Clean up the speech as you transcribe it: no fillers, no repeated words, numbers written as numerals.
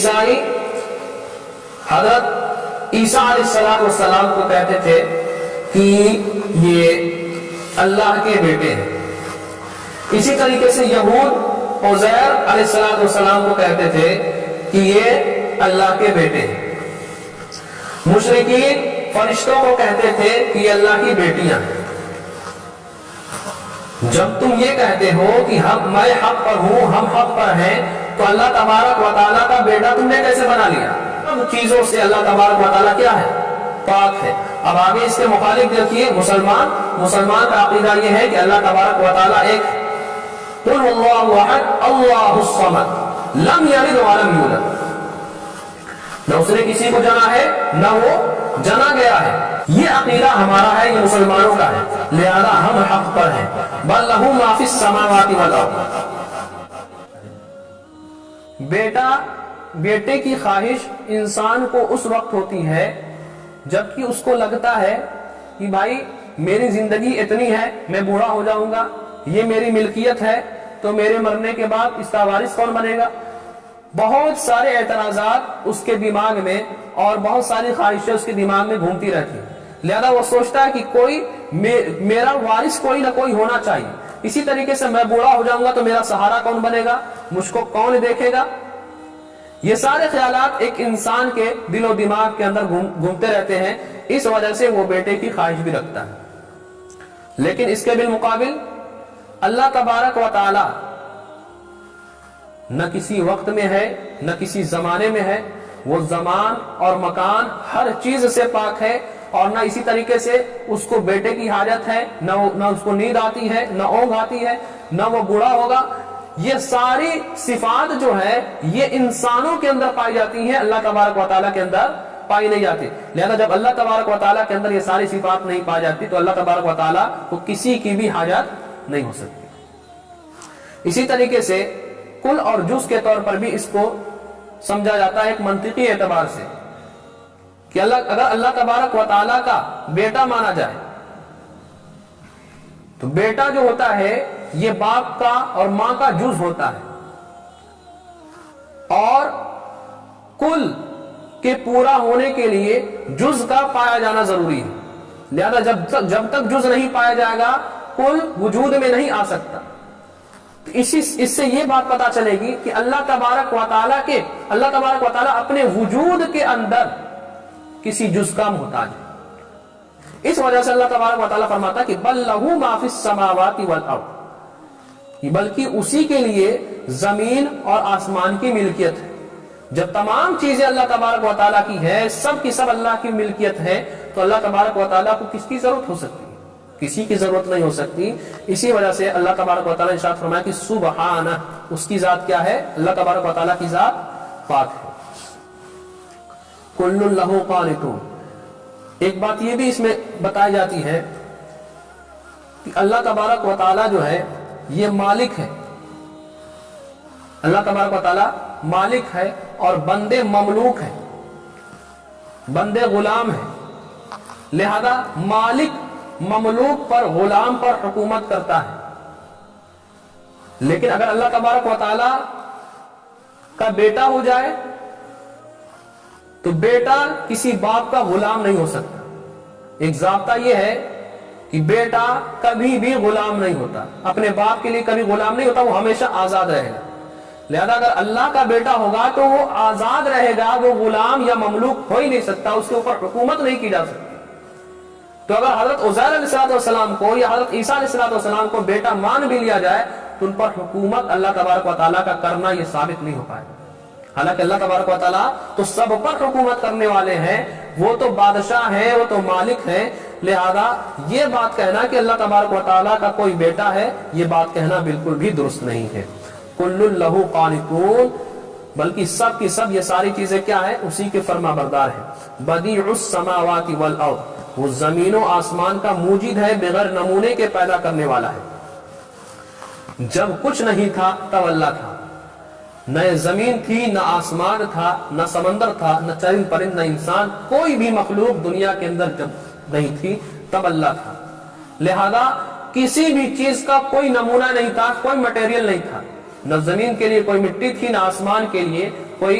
عیسائی حضرت عیسیٰ علیہ السلام کو کہتے تھے کہ یہ اللہ کے بیٹے ہیں. اسی طریقے سے یہود عزیر علیہ السلام کو کہتے تھے کہ یہ اللہ کے بیٹے ہیں. مشرکین فرشتوں کو کہتے تھے کہ یہ اللہ کی بیٹیاں ہیں. جب تم یہ کہتے ہو کہ میں حق پر ہوں، ہم حق پر ہیں، تو اللہ تبارک و تعالیٰ کا بیٹا تم نے کیسے بنا لیا؟ سب چیزوں سے اللہ تبارک و تعالیٰ کیا ہے؟ پاک ہے. اب آگے اس کے مخالف دیکھیے مسلمان کا عقیدہ یہ ہے کہ اللہ تبارک و تعالیٰ ایک قل اللہ احد اللہ الصمد لم یلد ولم یولد. نہ اس نے کسی کو جنا ہے نہ وہ جنا گیا ہے. یہ عقیدہ ہمارا ہے، یہ مسلمانوں کا ہے، لہذا ہم حق پر ہیں. بل لہ ما فی السماوات والارض. بیٹے کی خواہش انسان کو اس وقت ہوتی ہے جبکہ اس کو لگتا ہے کہ بھائی میری زندگی اتنی ہے، میں بوڑھا ہو جاؤں گا، یہ میری ملکیت ہے، تو میرے مرنے کے بعد اس کا وارث کون بنے گا؟ بہت سارے اعتراضات اس کے دماغ میں اور بہت ساری خواہشیں اس کے دماغ میں گھومتی رہتی ہیں. لہذا وہ سوچتا ہے کہ کوئی میرا وارث کوئی نہ کوئی ہونا چاہیے. اسی طریقے سے میں بوڑھا ہو جاؤں گا تو میرا سہارا کون بنے گا؟ مجھ کو کون دیکھے گا؟ یہ سارے خیالات ایک انسان کے دل و دماغ کے اندر گھومتے رہتے ہیں. اس وجہ سے وہ بیٹے کی خواہش بھی رکھتا ہے. لیکن اس کے بالمقابل اللہ تبارک و تعالی نہ کسی وقت میں ہے نہ کسی زمانے میں ہے. وہ زمان اور مکان ہر چیز سے پاک ہے، اور نہ اسی طریقے سے اس کو بیٹے کی حاجت ہے، نہ اس کو نیند آتی ہے، نہ اونگ آتی ہے، نہ وہ بوڑھا ہوگا. یہ ساری صفات جو ہے یہ انسانوں کے اندر پائی جاتی ہیں، اللہ تبارک و تعالیٰ کے اندر پائی نہیں جاتی. لہذا جب اللہ تبارک و تعالیٰ کے اندر یہ ساری صفات نہیں پائی جاتی تو اللہ تبارک و تعالیٰ کو کسی کی بھی حاجت نہیں ہو سکتی. اسی طریقے سے کل اور جز کے طور پر بھی اس کو سمجھا جاتا ہے ایک منطقی اعتبار سے کہ اگر اللہ تبارک و تعالیٰ کا بیٹا مانا جائے تو بیٹا جو ہوتا ہے یہ باپ کا اور ماں کا جز ہوتا ہے، اور کل کے پورا ہونے کے لیے جز کا پایا جانا ضروری ہے. لہذا جب تک جز نہیں پایا جائے گا کل وجود میں نہیں آ سکتا. اس سے یہ بات پتا چلے گی کہ اللہ تبارک و تعالیٰ اپنے وجود کے اندر کسی جز کا محتاج ہے. اس وجہ سے اللہ تبارک و تعالیٰ فرماتا ہے کہ بل لہ ما فی السماوات والارض، بلکہ اسی کے لیے زمین اور آسمان کی ملکیت ہے. جب تمام چیزیں اللہ تبارک و تعالیٰ کی ہے، سب کی سب اللہ کی ملکیت ہے، تو اللہ تبارک و تعالیٰ کو کس کی ضرورت ہو سکتی ہے؟ کسی کی ضرورت نہیں ہو سکتی. اسی وجہ سے اللہ تبارک و تعالیٰ نے ارشاد فرمایا کہ سبحانہ، اس کی ذات کیا ہے؟ اللہ تبارک و تعالیٰ کی ذات پاک ہے. کل لہ قانتون. ایک بات یہ بھی اس میں بتائی جاتی ہے کہ اللہ تبارک و تعالیٰ جو ہے یہ مالک ہے. اللہ تبارک و تعالیٰ مالک ہے اور بندے مملوک ہیں، بندے غلام ہیں. لہذا مالک مملوک پر، غلام پر حکومت کرتا ہے. لیکن اگر اللہ تبارک و تعالیٰ کا بیٹا ہو جائے تو بیٹا کسی باپ کا غلام نہیں ہو سکتا. ایک ضابطہ یہ ہے کہ بیٹا کبھی بھی غلام نہیں ہوتا، اپنے باپ کے لیے کبھی غلام نہیں ہوتا، وہ ہمیشہ آزاد رہے گا. لہذا اگر اللہ کا بیٹا ہوگا تو وہ آزاد رہے گا، وہ غلام یا مملوک ہو ہی نہیں سکتا، اس کے اوپر حکومت نہیں کی جا سکتی. تو اگر حضرت عزیر علیہ السلام کو یا حضرت عیسیٰ علیہ السلام کو بیٹا مان بھی لیا جائے تو ان پر حکومت اللہ تبارک و تعالیٰ کا کرنا یہ ثابت نہیں ہو پائے. حالانکہ اللہ تبارک و تعالیٰ تو سب پر حکومت کرنے والے ہیں، وہ تو بادشاہ ہیں، وہ تو مالک ہیں. لہذا یہ بات کہنا کہ اللہ تبارک و تعالیٰ کا کوئی بیٹا ہے، یہ بات کہنا بالکل بھی درست نہیں ہے. کل لہ قانتون، بلکہ سب کی سب یہ ساری چیزیں کیا ہیں؟ اسی کے فرما بردار ہیں. بدیع السماوات والارض، وہ زمین و آسمان کا موجد ہے، بغیر نمونے کے پیدا کرنے والا ہے. جب کچھ نہیں تھا تب اللہ تھا، نہ زمین تھی، نہ آسمان تھا، نہ سمندر تھا، نہ چرند پرند، نہ انسان، کوئی بھی مخلوق دنیا کے اندر جب نہیں تھی تب اللہ تھا. لہذا کسی بھی چیز کا کوئی نمونہ نہیں تھا، کوئی مٹیریل نہیں تھا. نہ زمین کے لیے کوئی مٹی تھی، نہ آسمان کے لیے کوئی